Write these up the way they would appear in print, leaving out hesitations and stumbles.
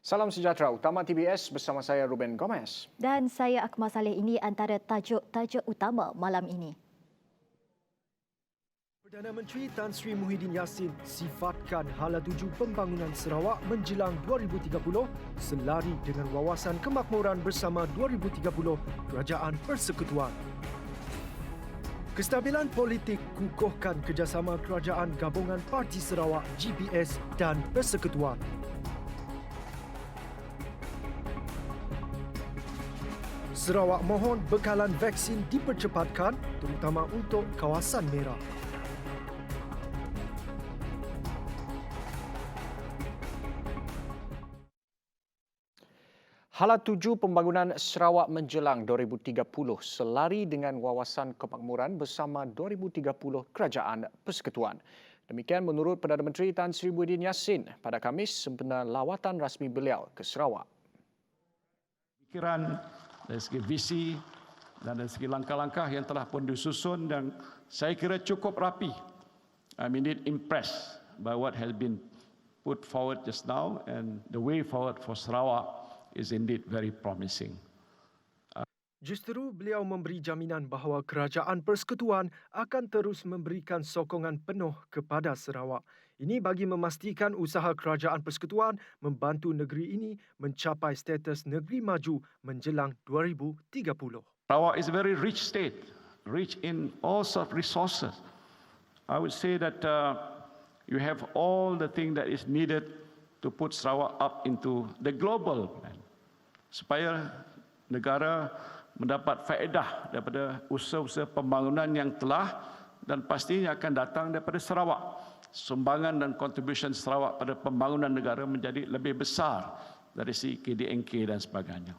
Salam sejahtera, utama TBS bersama saya Ruben Gomez. Dan saya Akmal Saleh. Ini antara tajuk-tajuk utama malam ini. Perdana Menteri Tan Sri Muhyiddin Yassin sifatkan hala tuju pembangunan Sarawak menjelang 2030 selari dengan wawasan kemakmuran bersama 2030 Kerajaan Persekutuan. Kestabilan politik kukuhkan kerjasama Kerajaan Gabungan Parti Sarawak GPS dan Persekutuan. Sarawak mohon bekalan vaksin dipercepatkan terutama untuk kawasan merah. Hala tuju pembangunan Sarawak menjelang 2030 selari dengan wawasan kemakmuran bersama 2030 Kerajaan Persekutuan. Demikian menurut Perdana Menteri Tan Sri Muhyiddin Yassin pada Khamis sempena lawatan rasmi beliau ke Sarawak. Pikiran dari segi visi dan dari segi langkah-langkah yang telah pun disusun dan saya kira cukup rapi. I'm indeed impressed by what has been put forward just now, and the way forward for Sarawak is indeed very promising. Justeru beliau memberi jaminan bahawa Kerajaan Persekutuan akan terus memberikan sokongan penuh kepada Sarawak. Ini bagi memastikan usaha Kerajaan Persekutuan membantu negeri ini mencapai status negeri maju menjelang 2030. Sarawak is a very rich state, rich in all sorts of resources. I would say that you have all the things that is needed to put Sarawak up into the global plan, supaya negara mendapat faedah daripada usaha-usaha pembangunan yang telah dan pastinya akan datang daripada Sarawak. Sumbangan dan contribution Sarawak pada pembangunan negara menjadi lebih besar dari segi KDNK dan sebagainya.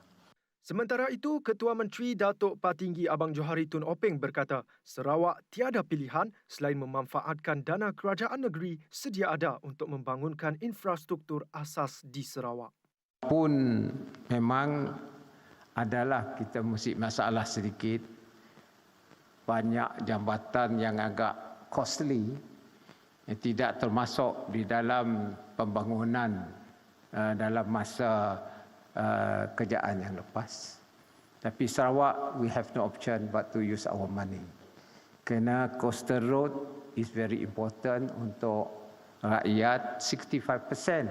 Sementara itu, Ketua Menteri Datuk Patinggi Abang Johari Tun Openg berkata, Sarawak tiada pilihan selain memanfaatkan dana kerajaan negeri sedia ada untuk membangunkan infrastruktur asas di Sarawak. Pun memang adalah kita mesti masalah sedikit, banyak jambatan yang agak costly yang tidak termasuk di dalam pembangunan dalam masa kerajaan yang lepas. Tapi Sarawak, we have no option but to use our money. Kerana coastal road is very important untuk rakyat. 65%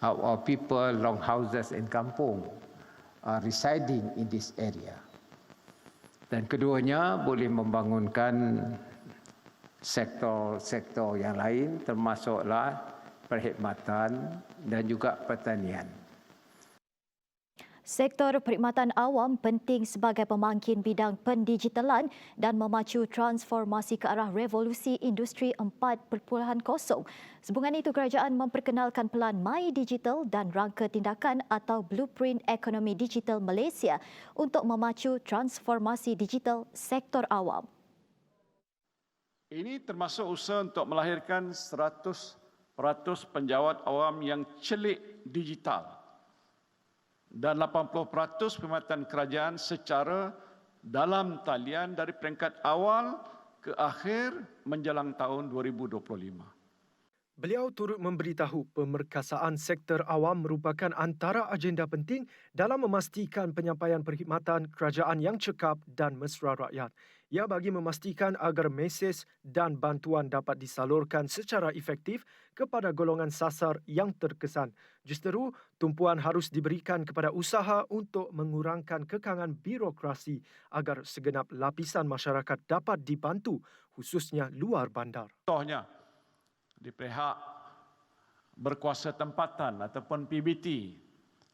of our people, long houses in kampung, are residing in this area. Dan keduanya boleh membangunkan sektor-sektor yang lain, termasuklah perkhidmatan dan juga pertanian. Sektor perkhidmatan awam penting sebagai pemangkin bidang pendigitalan dan memacu transformasi ke arah revolusi industri 4.0. Sambungan itu, kerajaan memperkenalkan pelan My Digital dan rangka tindakan atau Blueprint Ekonomi Digital Malaysia untuk memacu transformasi digital sektor awam. Ini termasuk usaha untuk melahirkan 100% penjawat awam yang celik digital dan 80% perkhidmatan kerajaan secara dalam talian dari peringkat awal ke akhir menjelang tahun 2025. Beliau turut memberitahu pemerkasaan sektor awam merupakan antara agenda penting dalam memastikan penyampaian perkhidmatan kerajaan yang cekap dan mesra rakyat. Ia bagi memastikan agar mesej dan bantuan dapat disalurkan secara efektif kepada golongan sasar yang terkesan. Justeru, tumpuan harus diberikan kepada usaha untuk mengurangkan kekangan birokrasi agar segenap lapisan masyarakat dapat dibantu, khususnya luar bandar. Contohnya, di pihak berkuasa tempatan ataupun PBT,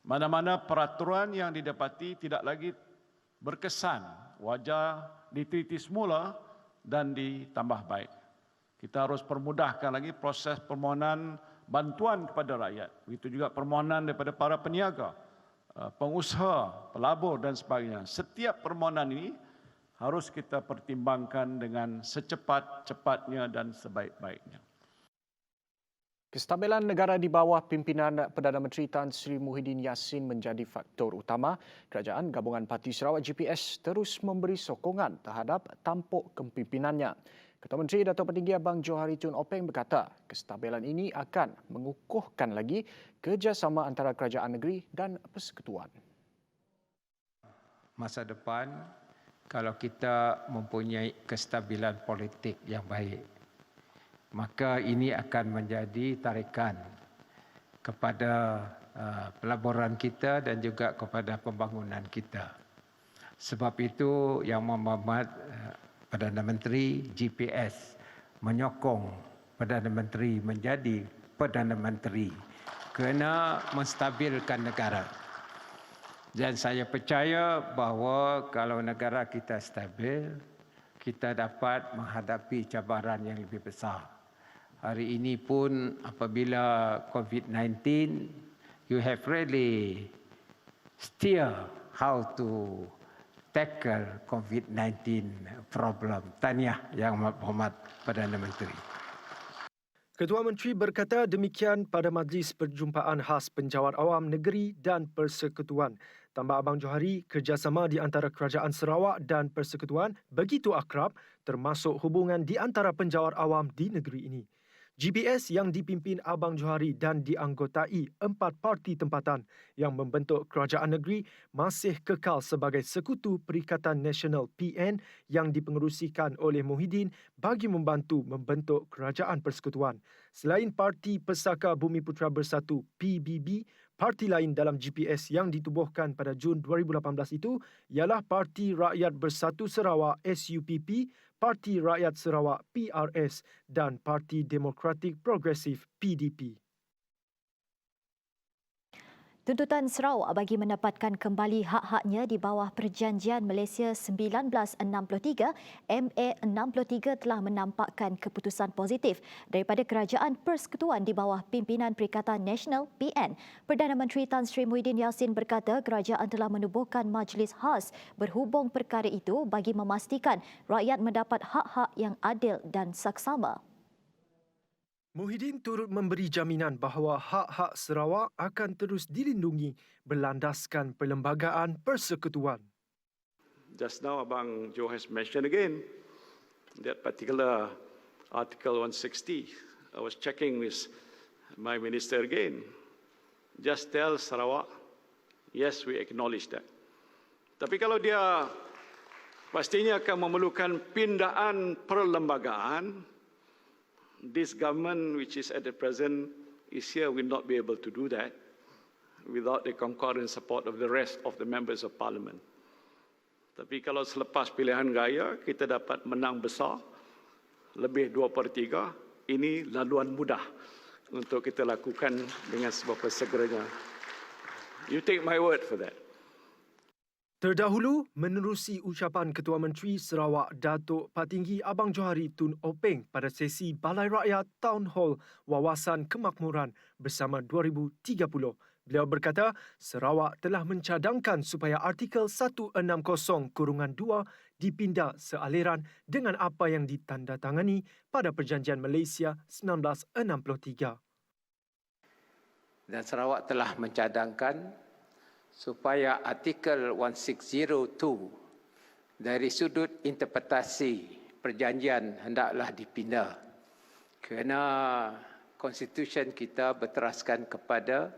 mana-mana peraturan yang didapati tidak lagi berkesan, wajah diteliti semula dan ditambah baik. Kita harus permudahkan lagi proses permohonan bantuan kepada rakyat. Begitu juga permohonan daripada para peniaga, pengusaha, pelabur dan sebagainya. Setiap permohonan ini harus kita pertimbangkan dengan secepat-cepatnya dan sebaik-baiknya. Kestabilan negara di bawah pimpinan Perdana Menteri Tan Sri Muhyiddin Yassin menjadi faktor utama. Kerajaan Gabungan Parti Sarawak GPS terus memberi sokongan terhadap tampuk kepimpinannya. Ketua Menteri Datuk Petinggi Abang Johari Tun Openg berkata kestabilan ini akan mengukuhkan lagi kerjasama antara kerajaan negeri dan persekutuan. Masa depan, kalau kita mempunyai kestabilan politik yang baik, maka ini akan menjadi tarikan kepada pelaburan kita dan juga kepada pembangunan kita. Sebab itu Yang Berhormat Perdana Menteri GPS menyokong Perdana Menteri menjadi Perdana Menteri kerana menstabilkan negara. Dan saya percaya bahawa kalau negara kita stabil, kita dapat menghadapi cabaran yang lebih besar. Hari ini pun apabila COVID-19, you have really steer how to tackle COVID-19 problem. Tahniah Yang Berhormat Perdana Menteri. Ketua Menteri berkata demikian pada Majlis Perjumpaan Khas Penjawat Awam Negeri dan Persekutuan. Tambah Abang Johari, kerjasama di antara Kerajaan Sarawak dan Persekutuan begitu akrab termasuk hubungan di antara penjawat awam di negeri ini. GPS yang dipimpin Abang Johari dan dianggotai 4 parti tempatan yang membentuk kerajaan negeri masih kekal sebagai sekutu Perikatan Nasional PN yang dipengerusikan oleh Muhyiddin bagi membantu membentuk kerajaan persekutuan. Selain Parti Pesaka Bumiputra Bersatu PBB, parti lain dalam GPS yang ditubuhkan pada Jun 2018 itu ialah Parti Rakyat Bersatu Sarawak SUPP, Parti Rakyat Sarawak PRS dan Parti Demokratik Progresif PDP. Tuntutan Sarawak bagi mendapatkan kembali hak-haknya di bawah Perjanjian Malaysia 1963 MA63 telah menampakkan keputusan positif daripada Kerajaan Persekutuan di bawah pimpinan Perikatan Nasional PN. Perdana Menteri Tan Sri Muhyiddin Yassin berkata kerajaan telah menubuhkan majlis khas berhubung perkara itu bagi memastikan rakyat mendapat hak-hak yang adil dan saksama. Muhyiddin turut memberi jaminan bahawa hak-hak Sarawak akan terus dilindungi berlandaskan Perlembagaan Persekutuan. Just now, Abang Joe has mentioned again that particular Article 160. I was checking with my minister again. Just tell Sarawak, yes, we acknowledge that. Tapi kalau dia pastinya akan memerlukan pindaan perlembagaan, this government, which is at the present, is here, will not be able to do that without the concurrent support of the rest of the members of parliament. Tapi kalau selepas pilihan raya, kita dapat menang besar, lebih 2/3, ini laluan mudah untuk kita lakukan dengan seberapa segeranya. You take my word for that. Terdahulu, menerusi ucapan Ketua Menteri Sarawak Datuk Patinggi Abang Johari Tun Openg pada sesi Balai Rakyat Town Hall Wawasan Kemakmuran bersama 2030. Beliau berkata Sarawak telah mencadangkan supaya Artikel 160(2) dipindah sealiran dengan apa yang ditandatangani pada Perjanjian Malaysia 1963. Dan Sarawak telah mencadangkan supaya Artikel 160(2) dari sudut interpretasi perjanjian hendaklah dipindah kerana konstitusi kita berteraskan kepada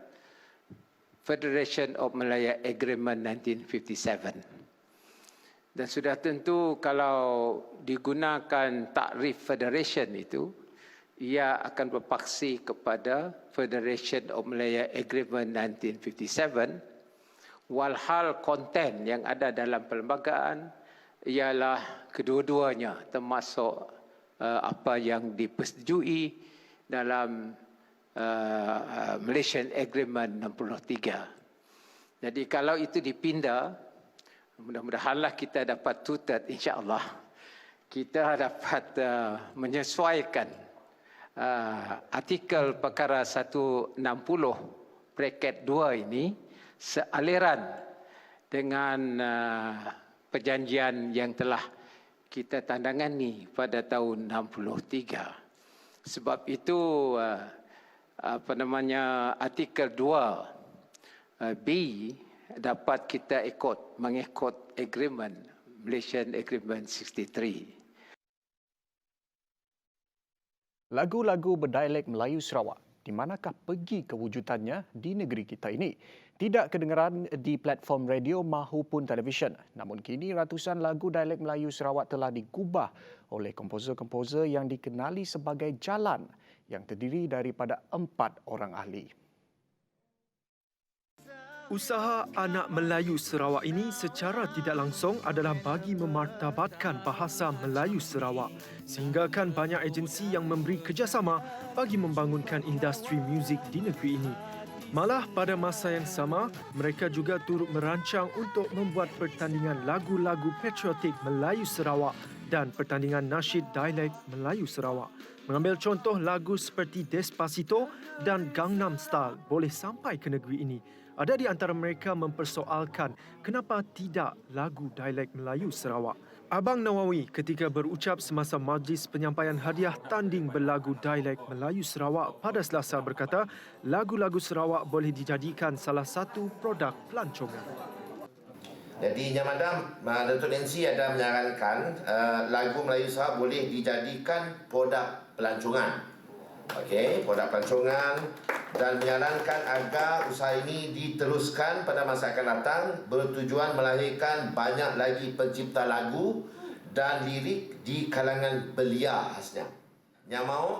Federation of Malaya Agreement 1957. Dan sudah tentu kalau digunakan takrif federation itu, ia akan berpaksi kepada Federation of Malaya Agreement 1957. Walhal konten yang ada dalam perlembagaan ialah kedua-duanya termasuk apa yang dipersetujui dalam Malaysian Agreement 63. Jadi kalau itu dipindah, mudah-mudahanlah kita dapat tutup, insya-Allah kita dapat menyesuaikan artikel perkara 160 bracket 2 ini sealiran dengan perjanjian yang telah kita tandangani pada tahun 63. Sebab itu artikel 2 B dapat kita mengikut agreement Malaysian Agreement 63. Lagu-lagu berdialek Melayu Sarawak, di manakah pergi kewujudannya di negeri kita ini? Tidak kedengaran di platform radio mahupun televisyen. Namun kini ratusan lagu dialek Melayu Sarawak telah digubah oleh komposer-komposer yang dikenali sebagai Jalan yang terdiri daripada 4 orang ahli. Usaha anak Melayu Sarawak ini secara tidak langsung adalah bagi memartabatkan bahasa Melayu Sarawak sehinggakan banyak agensi yang memberi kerjasama bagi membangunkan industri muzik di negeri ini. Malah pada masa yang sama, mereka juga turut merancang untuk membuat pertandingan lagu-lagu patriotik Melayu Sarawak dan pertandingan nasyid dialek Melayu Sarawak. Mengambil contoh lagu seperti Despacito dan Gangnam Style boleh sampai ke negeri ini. Ada di antara mereka mempersoalkan kenapa tidak lagu dialek Melayu Sarawak. Abang Nawawi ketika berucap semasa majlis penyampaian hadiah tanding berlagu dialek Melayu Sarawak pada Selasa berkata, lagu-lagu Sarawak boleh dijadikan salah satu produk pelancongan. Jadi Yang Madam, Datuk Nancy ada menyarankan lagu Melayu Sarawak boleh dijadikan produk pelancongan. Okey, produk pelancongan dan menyarankan agar usaha ini diteruskan pada masa akan datang bertujuan melahirkan banyak lagi pencipta lagu dan lirik di kalangan belia khasnya. Yang mahu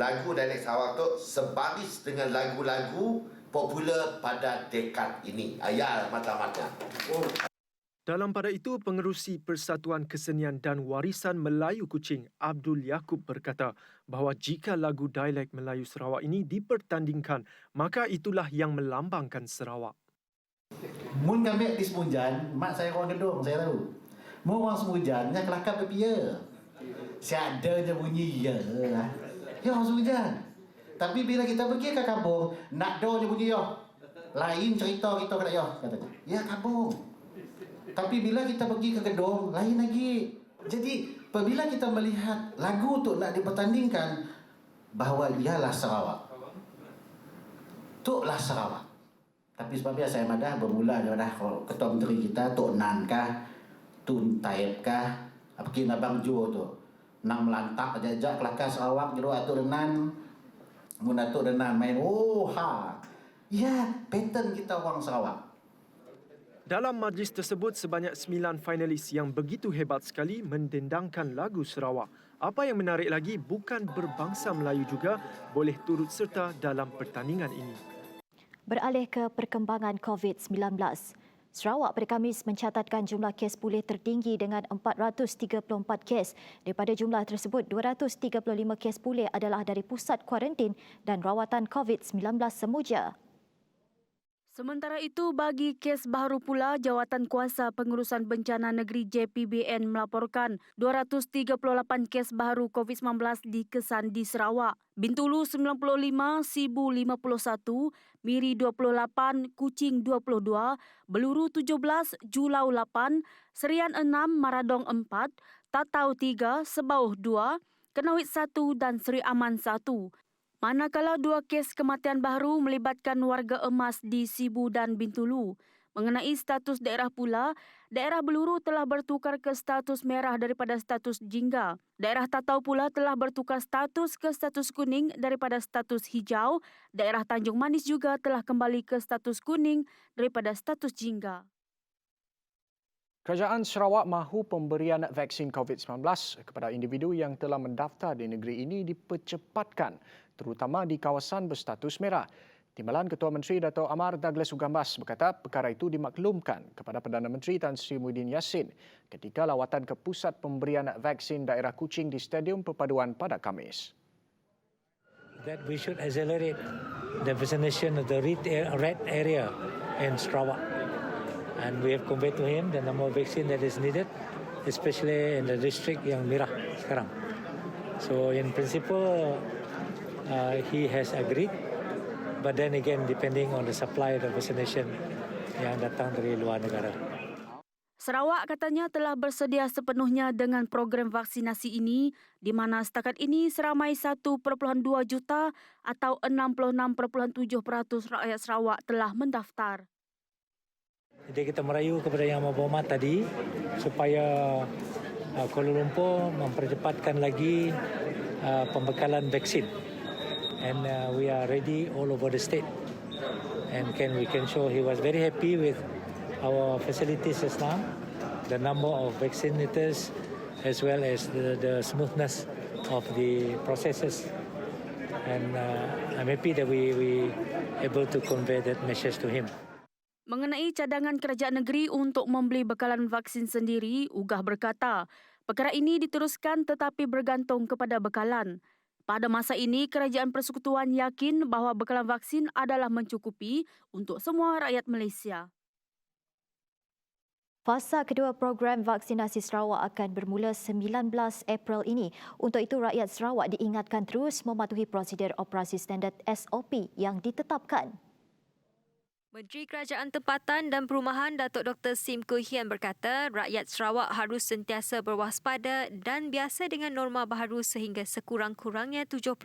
lagu dialek Sarawak tu sebaris dengan lagu-lagu popular pada dekad ini. Ya, matlamatnya. Dalam pada itu, Pengerusi Persatuan Kesenian dan Warisan Melayu Kuching, Abdul Yaakob berkata bahawa jika lagu dialek Melayu Sarawak ini dipertandingkan, maka itulah yang melambangkan Sarawak. Mun kami di Semunjan, mak saya orang Gedong, saya tahu. Mun orang Semunjannya kelakar berpia. Siadanya bunyi ya. Ya orang Semunjan. Tapi bila kita pergi ke kampung, nak do je bunyi ya. Lain cerita kita kena ya, katanya. Ya kampung. Tapi bila kita pergi ke Gedong, lain lagi. Jadi, apabila kita melihat lagu tu nak dipertandingkan, bahawa ialah Sarawak. Tuklah Sarawak. Tapi sebabnya saya madah bermula daripada Ketua Menteri kita, Tok Nan kah, Tun Taib kah, apakah Abang Jo tu. Nang melantak jajak kelakar Sarawak, jeru Atuk Renan, mun Atuk Renan main, oh ha. Ya, pattern kita orang Sarawak. Dalam majlis tersebut, sebanyak 9 finalis yang begitu hebat sekali mendendangkan lagu Sarawak. Apa yang menarik lagi, bukan berbangsa Melayu juga boleh turut serta dalam pertandingan ini. Beralih ke perkembangan COVID-19. Sarawak pada Khamis mencatatkan jumlah kes pulih tertinggi dengan 434 kes. Daripada jumlah tersebut, 235 kes pulih adalah dari pusat kuarantin dan rawatan COVID-19 Semuja. Sementara itu, bagi kes baharu pula, Jawatan Kuasa Pengurusan Bencana Negeri JPBN melaporkan 238 kes baharu COVID-19 dikesan di Sarawak. Bintulu 95, Sibu 51, Miri 28, Kuching 22, Beluru 17, Julau 8, Serian 6, Maradong 4, Tatau 3, Sebauh 2, Kenawit 1 dan Seri Aman 1. Manakala 2 kes kematian baru melibatkan warga emas di Sibu dan Bintulu. Mengenai status daerah pula, daerah Beluru telah bertukar ke status merah daripada status jingga. Daerah Tatau pula telah bertukar status ke status kuning daripada status hijau. Daerah Tanjung Manis juga telah kembali ke status kuning daripada status jingga. Kerajaan Sarawak mahu pemberian vaksin COVID-19 kepada individu yang telah mendaftar di negeri ini dipercepatkan, terutama di kawasan berstatus merah. Timbalan Ketua Menteri Dato' Amar Douglas Ugambas berkata perkara itu dimaklumkan kepada Perdana Menteri Tan Sri Muhyiddin Yassin ketika lawatan ke pusat pemberian vaksin daerah Kuching di Stadium Perpaduan pada Khamis. That we should accelerate the vaccination of the red area in Sarawak. And we have conveyed to him the number of vaccine that is needed, especially in the district yang merah sekarang. So in principle, he has agreed. But then again, depending on the supply of the vaccination yang datang dari luar negara. Sarawak katanya telah bersedia sepenuhnya dengan program vaksinasi ini, di mana setakat ini seramai 1.2 juta atau 66.7% rakyat Sarawak telah mendaftar. Jadi kita merayu kepada Yang Maha Berhormat tadi supaya Kuala Lumpur mempercepatkan lagi pembekalan vaksin. And we are ready all over the state. And we can show he was very happy with our facilities just now, the number of vaccinators, as well as the smoothness of the processes. And I'm happy that we able to convey that message to him. Mengenai cadangan kerajaan negeri untuk membeli bekalan vaksin sendiri, Ugah berkata, perkara ini diteruskan tetapi bergantung kepada bekalan. Pada masa ini, Kerajaan Persekutuan yakin bahawa bekalan vaksin adalah mencukupi untuk semua rakyat Malaysia. Fasa kedua program vaksinasi Sarawak akan bermula 19 April ini. Untuk itu, rakyat Sarawak diingatkan terus mematuhi prosedur operasi standard SOP yang ditetapkan. Menteri Kerajaan Tempatan dan Perumahan Datuk Dr. Sim Koo Hian berkata rakyat Sarawak harus sentiasa berwaspada dan biasa dengan norma baharu sehingga sekurang-kurangnya 70%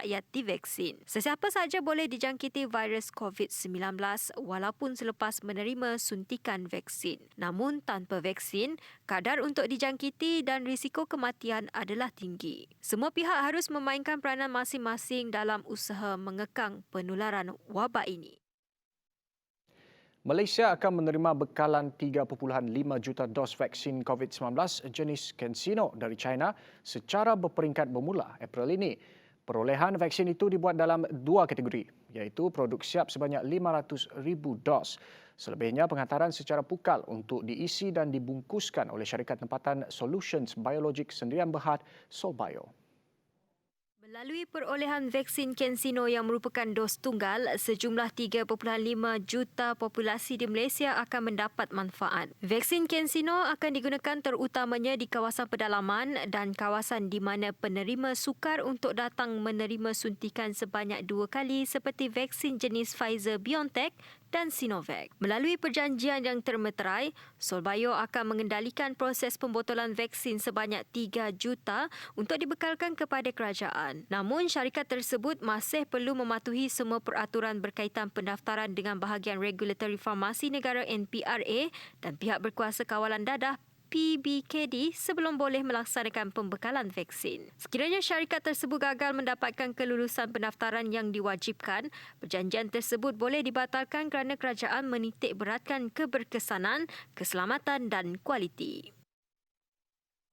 rakyat divaksin. Sesiapa sahaja boleh dijangkiti virus COVID-19 walaupun selepas menerima suntikan vaksin. Namun tanpa vaksin, kadar untuk dijangkiti dan risiko kematian adalah tinggi. Semua pihak harus memainkan peranan masing-masing dalam usaha mengekang penularan wabak ini. Malaysia akan menerima bekalan 3.5 juta dos vaksin COVID-19 jenis CanSino dari China secara berperingkat bermula April ini. Perolehan vaksin itu dibuat dalam dua kategori, iaitu produk siap sebanyak 500,000 dos. Selebihnya penghantaran secara pukal untuk diisi dan dibungkuskan oleh syarikat tempatan Solutions Biologic Sendirian Berhad Solbio. Melalui perolehan vaksin CanSino yang merupakan dos tunggal, sejumlah 3.5 juta populasi di Malaysia akan mendapat manfaat. Vaksin CanSino akan digunakan terutamanya di kawasan pedalaman dan kawasan di mana penerima sukar untuk datang menerima suntikan sebanyak 2 kali seperti vaksin jenis Pfizer-BioNTech dan Sinovac. Melalui perjanjian yang termeterai, Solbio akan mengendalikan proses pembotolan vaksin sebanyak 3 juta untuk dibekalkan kepada kerajaan. Namun, syarikat tersebut masih perlu mematuhi semua peraturan berkaitan pendaftaran dengan bahagian Regulatory Farmasi Negara NPRA dan pihak berkuasa kawalan dadah PBKD sebelum boleh melaksanakan pembekalan vaksin. Sekiranya syarikat tersebut gagal mendapatkan kelulusan pendaftaran yang diwajibkan, perjanjian tersebut boleh dibatalkan kerana kerajaan menitik beratkan keberkesanan, keselamatan dan kualiti.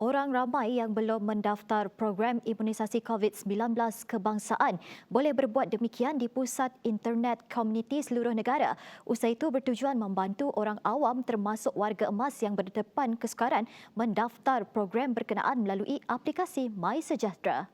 Orang ramai yang belum mendaftar program imunisasi COVID-19 kebangsaan boleh berbuat demikian di pusat internet komuniti seluruh negara. Usaha itu bertujuan membantu orang awam termasuk warga emas yang berdepan kesukaran mendaftar program berkenaan melalui aplikasi MySejahtera.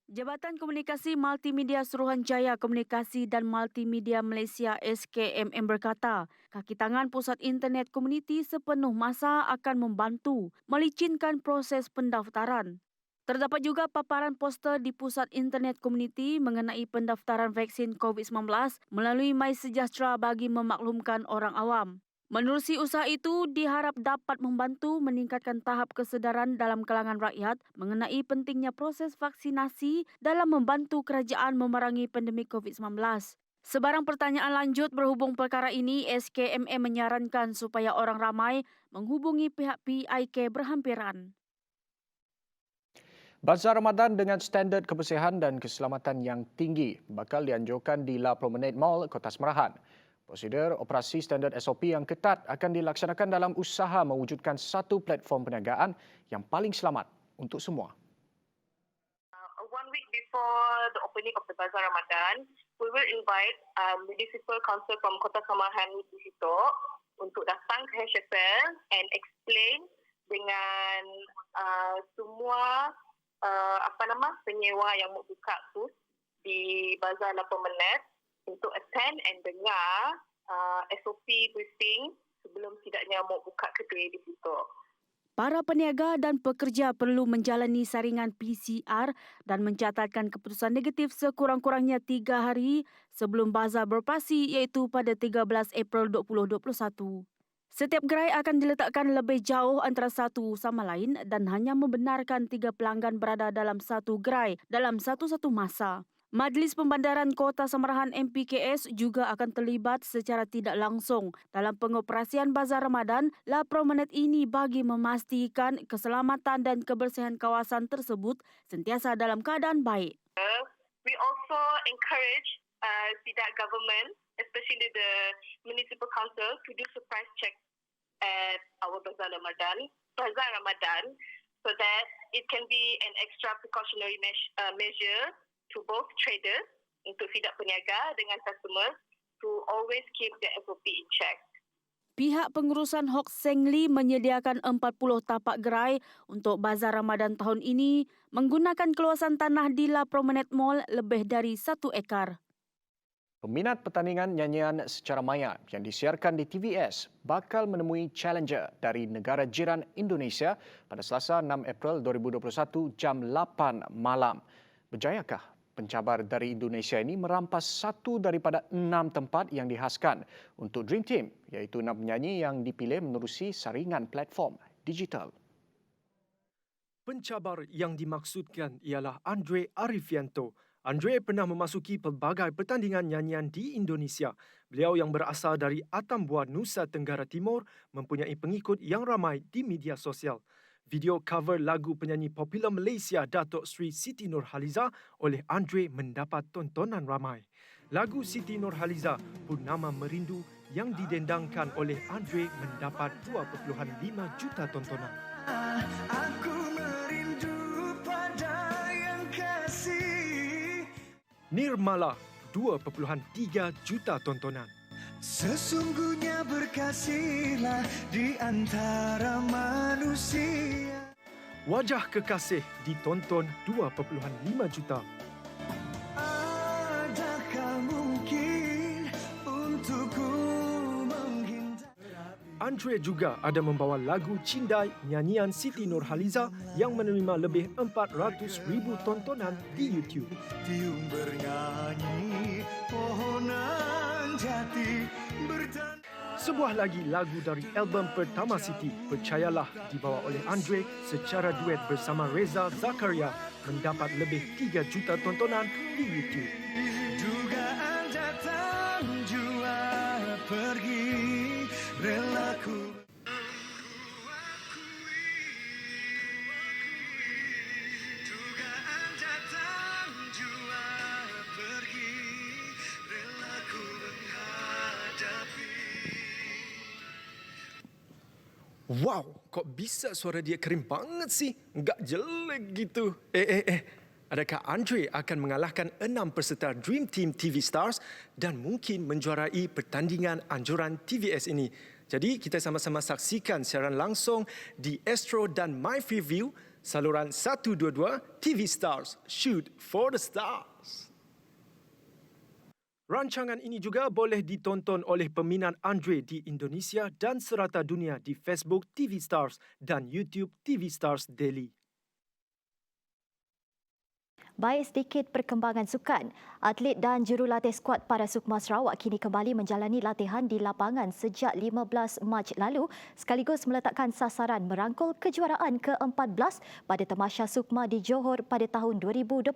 Jabatan Komunikasi Multimedia Suruhanjaya Komunikasi dan Multimedia Malaysia SKMM berkata, kaki tangan Pusat Internet Komuniti sepenuh masa akan membantu melicinkan proses pendaftaran. Terdapat juga paparan poster di Pusat Internet Komuniti mengenai pendaftaran vaksin COVID-19 melalui MySejahtera bagi memaklumkan orang awam. Menerusi usaha itu diharap dapat membantu meningkatkan tahap kesedaran dalam kalangan rakyat mengenai pentingnya proses vaksinasi dalam membantu kerajaan memerangi pandemik COVID-19. Sebarang pertanyaan lanjut berhubung perkara ini, SKMM menyarankan supaya orang ramai menghubungi pihak PIK berhampiran. Bazar Ramadan dengan standard kebersihan dan keselamatan yang tinggi bakal dianjurkan di La Promenade Mall, Kota Semerahan. Prosedur operasi standard SOP yang ketat akan dilaksanakan dalam usaha mewujudkan satu platform perniagaan yang paling selamat untuk semua. 1 week before the opening of the Bazar Ramadan, we will invite Municipal Council from Kota Semerahan di situ untuk datang ke HSL and explain dengan semua penyewa yang mau buka booth di Bazar La Promenade untuk attend and dengar SOP briefing sebelum tidaknya mau buka kedai di situ. Para peniaga dan pekerja perlu menjalani saringan PCR dan mencatatkan keputusan negatif sekurang-kurangnya 3 hari sebelum bazar beroperasi iaitu pada 13 April 2021. Setiap gerai akan diletakkan lebih jauh antara satu sama lain dan hanya membenarkan 3 pelanggan berada dalam satu gerai dalam satu-satu masa. Majlis Pembandaran Kota Samarahan MPKS juga akan terlibat secara tidak langsung dalam pengoperasian Bazar Ramadan La Promenade ini bagi memastikan keselamatan dan kebersihan kawasan tersebut sentiasa dalam keadaan baik. We also encourage Sidak government, especially the municipal council, to do surprise checks at our Bazar Ramadan, so that it can be an extra precautionary measure to both traders untuk tidak peniaga dengan customers to always keep the SOP in check. Pihak pengurusan Hock Seng Lee menyediakan 40 tapak gerai untuk Bazar Ramadan tahun ini menggunakan keluasan tanah di La Promenade Mall lebih dari 1 ekar. Peminat pertandingan nyanyian secara maya yang disiarkan di TVS bakal menemui challenger dari negara jiran Indonesia pada Selasa 6 April 2021 jam 8 malam. Berjayakah pencabar dari Indonesia ini merampas satu daripada 6 tempat yang dihaskan untuk Dream Team, iaitu 6 penyanyi yang dipilih menerusi saringan platform digital. Pencabar yang dimaksudkan ialah Andre Arifianto. Andre pernah memasuki pelbagai pertandingan nyanyian di Indonesia. Beliau yang berasal dari Atambua, Nusa Tenggara Timur mempunyai pengikut yang ramai di media sosial. Video cover lagu penyanyi popular Malaysia Datuk Seri Siti Nurhaliza oleh Andre mendapat tontonan ramai. Lagu Siti Nurhaliza, Purnama Merindu yang didendangkan oleh Andre mendapat 2.5 juta tontonan. Aku merindu pada yang kasih. Nirmala, 2.3 juta tontonan. Sesungguhnya berkasihlah di antara manusia. Wajah Kekasih ditonton 2.5 juta. Adakah mungkin untukku menghindar? Andre juga ada membawa lagu Cindai nyanyian Siti Nurhaliza yang menerima lebih 400,000 tontonan di YouTube. Tium bernyanyi pohonan jati bertanda. Sebuah lagi lagu dari album pertama Siti, Percayalah, dibawa oleh Andre secara duet bersama Reza Zakaria mendapat lebih 3 juta tontonan di YouTube. Dugaan datang jua pergi relaku. Wow, kok bisa suara dia kering banget sih? Enggak jelek gitu. Adakah Andre akan mengalahkan 6 peserta Dream Team TV Stars dan mungkin menjuarai pertandingan anjuran TVS ini? Jadi kita sama-sama saksikan siaran langsung di Astro dan My Freeview saluran 122 TV Stars. Shoot for the stars. Rancangan ini juga boleh ditonton oleh peminat Andre di Indonesia dan serata dunia di Facebook TV Stars dan YouTube TV Stars Daily. Baik, sedikit perkembangan sukan. Atlet dan jurulatih skuad para Sukma Sarawak kini kembali menjalani latihan di lapangan sejak 15 Mac lalu sekaligus meletakkan sasaran merangkul kejuaraan ke-14 pada Tamasya Sukma di Johor pada tahun 2022.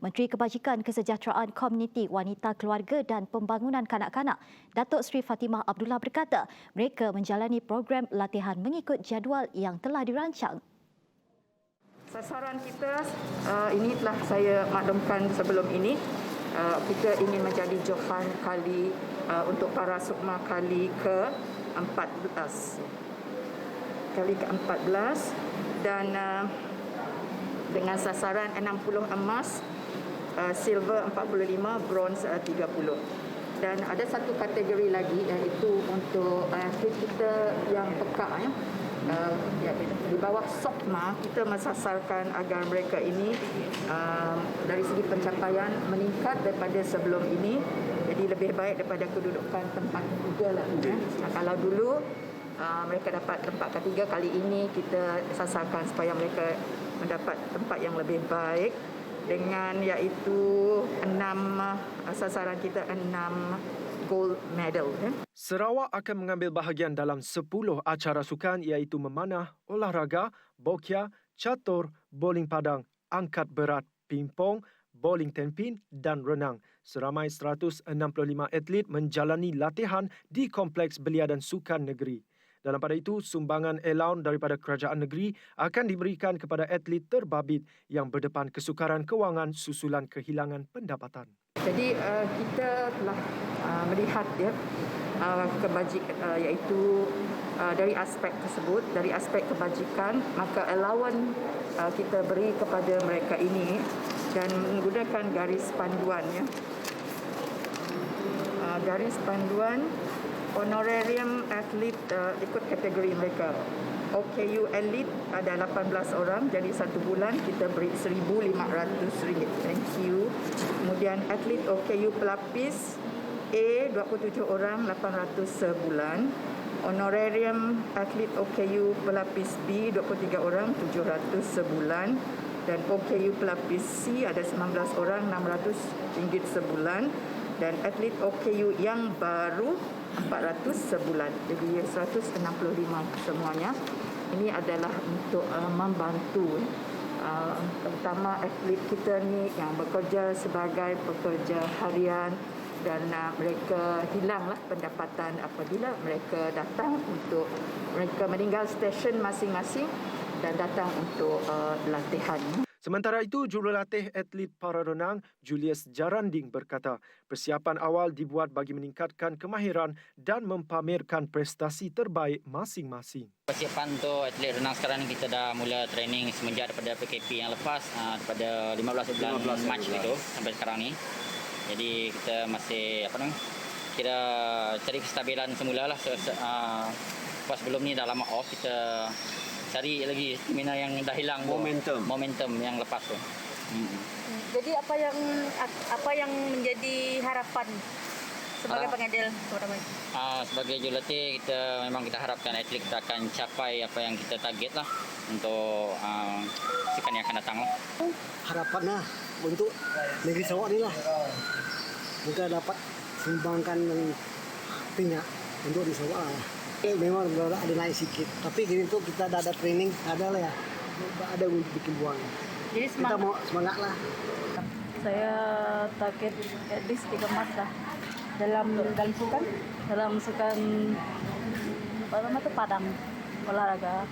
Menteri Kebajikan Kesejahteraan Komuniti Wanita Keluarga dan Pembangunan Kanak-kanak, Datuk Seri Fatimah Abdullah berkata, mereka menjalani program latihan mengikut jadual yang telah dirancang. Sasaran kita ini telah saya maklumkan sebelum ini. Kita ingin menjadi Johan kali untuk para Sukma kali ke-14. Dan dengan sasaran 60 emas, silver 45, bronze 30. Dan ada satu kategori lagi iaitu untuk atlet kita yang pekak di bawah SOKMA, kita mensasarkan agar mereka ini dari segi pencapaian meningkat daripada sebelum ini, jadi lebih baik daripada kedudukan tempat ketiga lah. Kalau dulu mereka dapat tempat ketiga, kali ini kita sasarkan supaya mereka mendapat tempat yang lebih baik dengan iaitu 6 sasaran kita 6 gold medal. Sarawak akan mengambil bahagian dalam 10 acara sukan iaitu memanah, olahraga, bokia, catur, bowling padang, angkat berat, pingpong, bowling 10 pin dan renang. Seramai 165 atlet menjalani latihan di Kompleks Belia dan Sukan Negeri. Dalam pada itu, sumbangan allowance daripada kerajaan negeri akan diberikan kepada atlet terbabit yang berdepan kesukaran kewangan susulan kehilangan pendapatan. Jadi kita telah melihat iaitu dari aspek tersebut, dari aspek kebajikan, maka allowance kita beri kepada mereka ini dan menggunakan garis panduan garis panduan honorarium atlet ikut kategori mereka. OKU elite ada 18 orang, jadi satu bulan kita beri RM1,500. Thank you. Kemudian atlet OKU pelapis A 27 orang, 800 sebulan. Honorarium atlet OKU pelapis B 23 orang, 700 sebulan. Dan OKU pelapis C ada 19 orang, RM600 sebulan. Dan atlet OKU yang baru 400 sebulan. Jadi 165 semuanya. Ini adalah untuk membantu terutama atlet kita ni yang bekerja sebagai pekerja harian dan mereka hilanglah pendapatan apabila mereka datang untuk mereka meninggal stesen masing-masing dan datang untuk latihan. Sementara itu, jurulatih atlet para renang Julius Jaranding berkata, persiapan awal dibuat bagi meningkatkan kemahiran dan mampamerkan prestasi terbaik masing-masing. Persiapan untuk atlet renang sekarang ni kita dah mula training semenjak daripada PKP yang lepas daripada 15 bulan Mac itu sampai sekarang ni. Jadi kita masih kira cari kestabilan semula lah. Pas sebelum ni dah lama off, kita cari lagi stamina yang dah hilang, momentum yang lepas tu. Jadi apa yang menjadi harapan sebagai pengadil? Sebagai jurulatih, kita harapkan atlet kita akan capai apa yang kita target lah untuk sekan yang akan datang lah. Harapannya untuk negeri Sarawak ni lah, kita dapat sumbangkan minyak untuk di Sarawak lah. Memang ada naik sikit, tapi gini tu kita dah ada training, ada lah ya, ada bikin buang. Jadi kita mau semangat lah. Saya target at least 3 emas lah dalam sukan padang olahraga.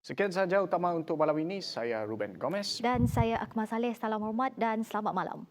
Sekian sahaja utama untuk malam ini. Saya Ruben Gomez. Dan saya Akmal Saleh. Salam hormat dan selamat malam.